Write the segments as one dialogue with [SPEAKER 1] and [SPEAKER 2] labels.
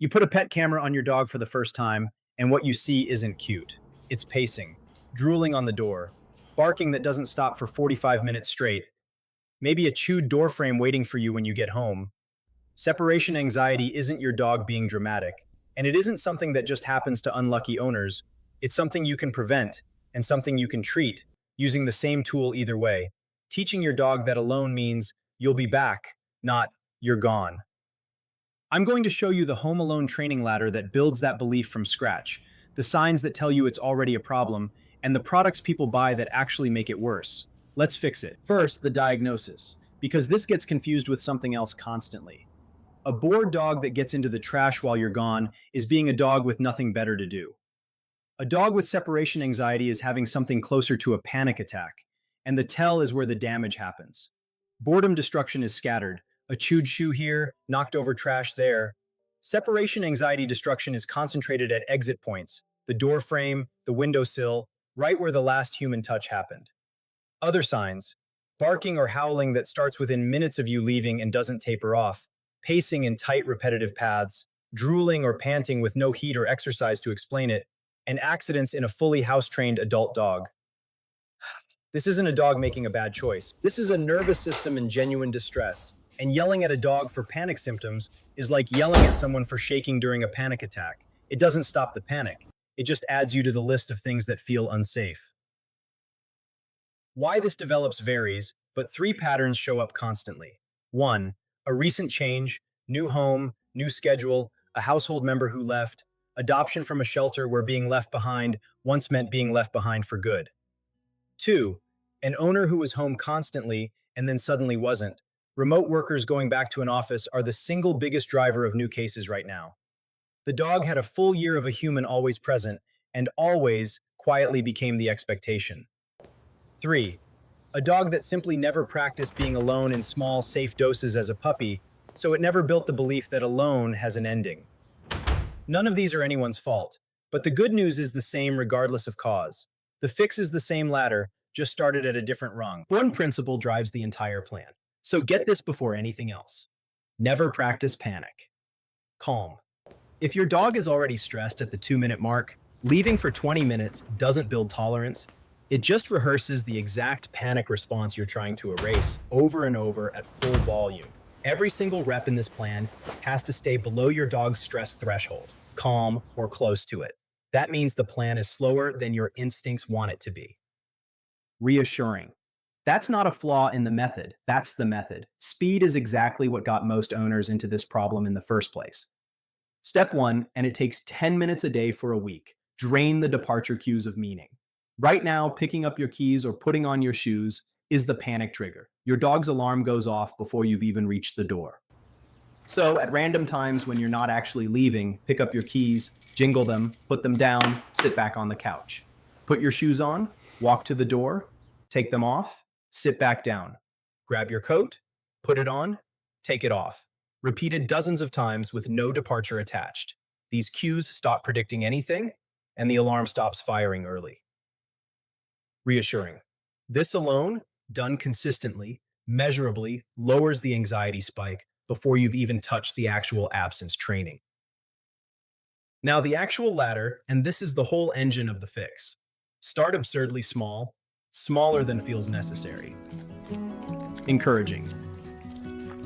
[SPEAKER 1] You put a pet camera on your dog for the first time, and what you see isn't cute. It's pacing, drooling on the door, barking that doesn't stop for 45 minutes straight, maybe a chewed door frame waiting for you when you get home. Separation anxiety isn't your dog being dramatic, and it isn't something that just happens to unlucky owners. It's something you can prevent and something you can treat using the same tool either way. Teaching your dog that alone means you'll be back, not you're gone. I'm going to show you the Home Alone training ladder that builds that belief from scratch, the signs that tell you it's already a problem, and the products people buy that actually make it worse. Let's fix it. First, the diagnosis, because this gets confused with something else constantly. A bored dog that gets into the trash while you're gone is being a dog with nothing better to do. A dog with separation anxiety is having something closer to a panic attack, and the tell is where the damage happens. Boredom destruction is scattered, a chewed shoe here, knocked over trash there. Separation anxiety destruction is concentrated at exit points, the door frame, the windowsill, right where the last human touch happened. Other signs: barking or howling that starts within minutes of you leaving and doesn't taper off, pacing in tight repetitive paths, drooling or panting with no heat or exercise to explain it, and accidents in a fully house-trained adult dog. This isn't a dog making a bad choice. This is a nervous system in genuine distress. And yelling at a dog for panic symptoms is like yelling at someone for shaking during a panic attack. It doesn't stop the panic. It just adds you to the list of things that feel unsafe. Why this develops varies, but three patterns show up constantly. 1. A recent change, new home, new schedule, a household member who left, adoption from a shelter where being left behind once meant being left behind for good. 2. An owner who was home constantly and then suddenly wasn't. Remote workers going back to an office are the single biggest driver of new cases right now. The dog had a full year of a human always present, and always quietly became the expectation. 3. A dog that simply never practiced being alone in small, safe doses as a puppy, so it never built the belief that alone has an ending. None of these are anyone's fault, but the good news is the same regardless of cause. The fix is the same ladder, just started at a different rung. One principle drives the entire plan. So get this before anything else. Never practice panic. Calm. If your dog is already stressed at the 2-minute mark, leaving for 20 minutes doesn't build tolerance. It just rehearses the exact panic response you're trying to erase over and over at full volume. Every single rep in this plan has to stay below your dog's stress threshold, calm or close to it. That means the plan is slower than your instincts want it to be. Reassuring. That's not a flaw in the method, that's the method. Speed is exactly what got most owners into this problem in the first place. Step 1, and it takes 10 minutes a day for a week. Drain the departure cues of meaning. Right now, picking up your keys or putting on your shoes is the panic trigger. Your dog's alarm goes off before you've even reached the door. So, at random times when you're not actually leaving, pick up your keys, jingle them, put them down, sit back on the couch. Put your shoes on, walk to the door, take them off, sit back down. Grab your coat, put it on, take it off. Repeated dozens of times with no departure attached. These cues stop predicting anything, and the alarm stops firing early. Reassuring. This alone, done consistently, measurably, lowers the anxiety spike before you've even touched the actual absence training. Now the actual ladder, and this is the whole engine of the fix. Start absurdly small, smaller than feels necessary. Encouraging.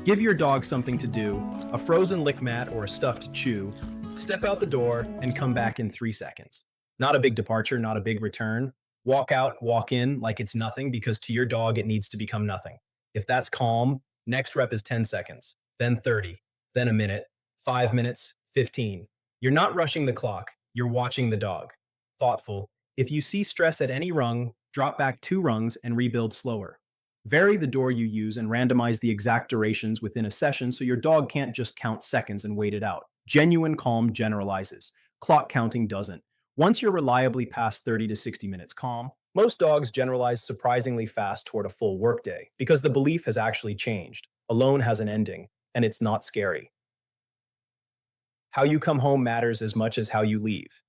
[SPEAKER 1] Give your dog something to do, a frozen lick mat or a stuff to chew, step out the door, and come back in 3 seconds. Not a big departure, not a big return. Walk out, walk in like it's nothing, because to your dog it needs to become nothing. If that's calm, next rep is 10 seconds, then 30, then a minute, 5 minutes, 15. You're not rushing the clock, you're watching the dog. Thoughtful. If you see stress at any rung, drop back 2 rungs and rebuild slower. Vary the door you use and randomize the exact durations within a session so your dog can't just count seconds and wait it out. Genuine calm generalizes. Clock counting doesn't. Once you're reliably past 30 to 60 minutes calm, most dogs generalize surprisingly fast toward a full workday because the belief has actually changed. Alone has an ending, and it's not scary. How you come home matters as much as how you leave.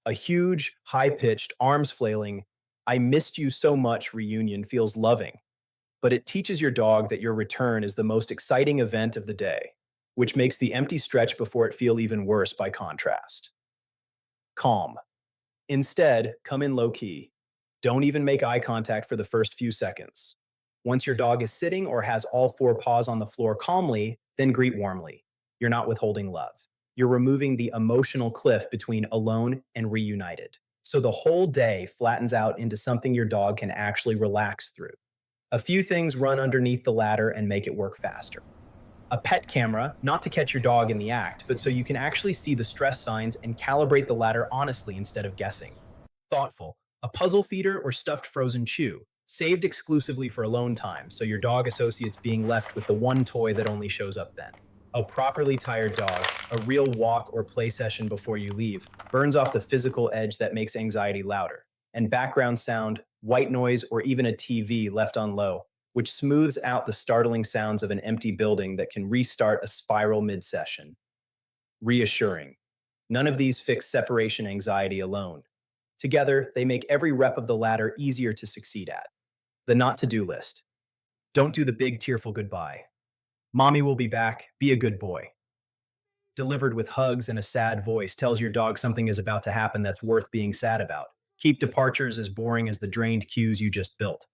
[SPEAKER 1] A huge, high-pitched, arms flailing, "I missed you so much" reunion feels loving, but it teaches your dog that your return is the most exciting event of the day. which makes the empty stretch before it feel even worse by contrast. Calm. Instead, come in low key. Don't even make eye contact for the first few seconds. Once your dog is sitting or has all four paws on the floor calmly, then greet warmly. You're not withholding love. You're removing the emotional cliff between alone and reunited. So the whole day flattens out into something your dog can actually relax through. A few things run underneath the ladder and make it work faster. A pet camera, not to catch your dog in the act, but so you can actually see the stress signs and calibrate the ladder honestly instead of guessing. Thoughtful, a puzzle feeder or stuffed frozen chew, saved exclusively for alone time, so your dog associates being left with the one toy that only shows up then. A properly tired dog, a real walk or play session before you leave, burns off the physical edge that makes anxiety louder. And background sound, white noise, or even a TV left on low, which smooths out the startling sounds of an empty building that can restart a spiral mid-session. Reassuring. None of these fix separation anxiety alone. Together, they make every rep of the ladder easier to succeed at. The not-to-do list. Don't do the big tearful goodbye. Mommy will be back, be a good boy. Delivered with hugs and a sad voice tells your dog something is about to happen that's worth being sad about. Keep departures as boring as the drained cues you just built.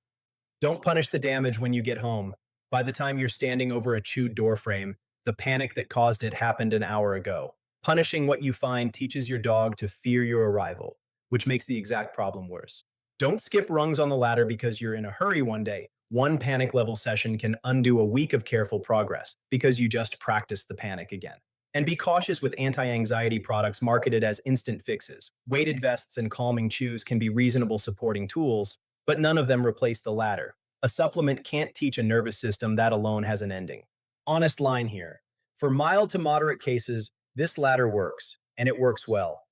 [SPEAKER 1] Don't punish the damage when you get home. By the time you're standing over a chewed doorframe, the panic that caused it happened an hour ago. Punishing what you find teaches your dog to fear your arrival, which makes the exact problem worse. Don't skip rungs on the ladder because you're in a hurry one day. One panic level session can undo a week of careful progress because you just practiced the panic again. And be cautious with anti-anxiety products marketed as instant fixes. Weighted vests and calming chews can be reasonable supporting tools, but none of them replace the ladder. A supplement can't teach a nervous system that alone has an ending. Honest line here. For mild to moderate cases, this ladder works, and it works well.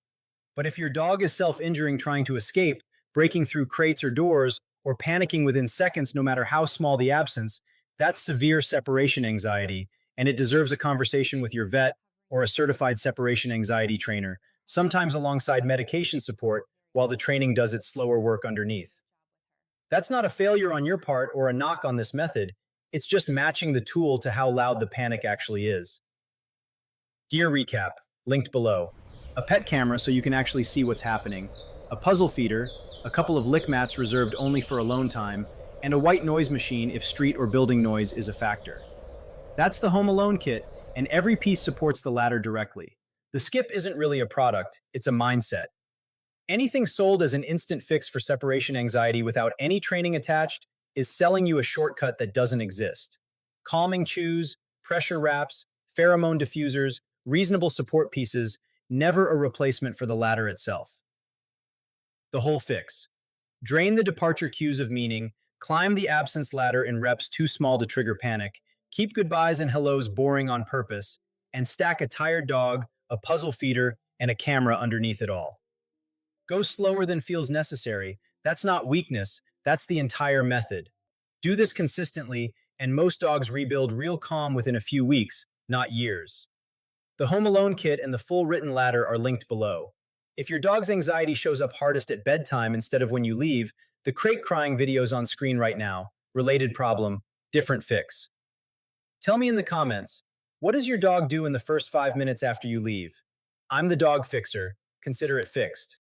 [SPEAKER 1] But if your dog is self-injuring trying to escape, breaking through crates or doors, or panicking within seconds no matter how small the absence, that's severe separation anxiety, and it deserves a conversation with your vet or a certified separation anxiety trainer, sometimes alongside medication support while the training does its slower work underneath. That's not a failure on your part or a knock on this method, it's just matching the tool to how loud the panic actually is. Gear recap, linked below. A pet camera so you can actually see what's happening, a puzzle feeder, a couple of lick mats reserved only for alone time, and a white noise machine if street or building noise is a factor. That's the Home Alone kit, and every piece supports the ladder directly. The skip isn't really a product, it's a mindset. Anything sold as an instant fix for separation anxiety without any training attached is selling you a shortcut that doesn't exist. Calming chews, pressure wraps, pheromone diffusers, reasonable support pieces, never a replacement for the ladder itself. The whole fix. Drain the departure cues of meaning, climb the absence ladder in reps too small to trigger panic, keep goodbyes and hellos boring on purpose, and stack a tired dog, a puzzle feeder, and a camera underneath it all. Go slower than feels necessary. That's not weakness, that's the entire method. Do this consistently, and most dogs rebuild real calm within a few weeks, not years. The Home Alone kit and the full written ladder are linked below. If your dog's anxiety shows up hardest at bedtime instead of when you leave, the crate crying video's on screen right now. Related problem, different fix. Tell me in the comments, what does your dog do in the first 5 minutes after you leave? I'm the dog fixer. Consider it fixed.